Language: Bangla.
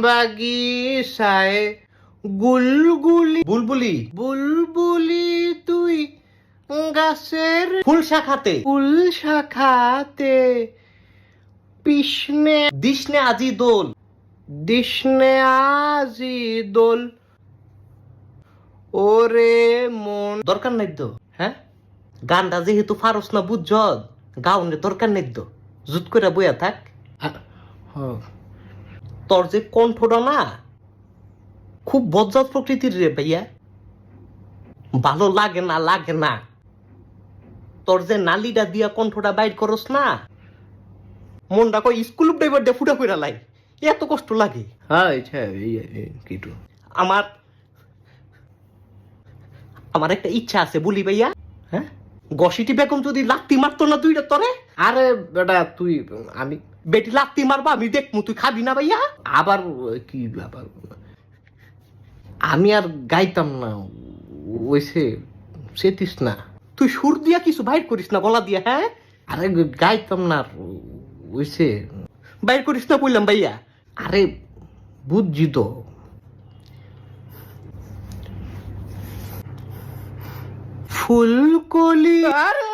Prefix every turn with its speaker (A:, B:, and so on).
A: বাগিচায় গুলগুলি বুলবুলি বুলবুলি তুই গাছের ফুল শাখাতে পিছনে দিশনে আজি দোল ওরে মন দরকার নাই তো। হ্যাঁ, গানটা যেহেতু ফারস না বুঝছ, গাউনের দরকার নেই তো, জুত করে বইয়া থাক। তোর যে কণ্ঠটা না খুব বজ্জাত প্রকৃতির রে ভাইয়া, ভালো লাগে না। তোর যে নালিটা দিয়া কণ্ঠটা বাইর করস না, মনটা কই স্কুল ড্রাইভার দিয়ে ফুটা ফুটা লাই, এত কষ্ট লাগে। হ্যাঁ কিটু আমার একটা ইচ্ছা আছে বলি ভাইয়া। হ্যাঁ, গসিটি বেগম যদি লাত্তি মারতো না তুই তরে, আরে বেটা তুই আমি বেটি লাত্তি মারবা আমি দেখমু, তুই খাবি না ভাইয়া। আবার কি ব্যাপার, আমি আর গাইতাম না, ওইসে সেতিস না, তুই সুর দিয়া কিছু বাইর করিস না গলা দিয়া। হ্যাঁ, আরে গাইতাম না, ওইসে বাইর করিস না বললাম ভাইয়া। আরে বুঝছি তো, ফুলকলি। আরে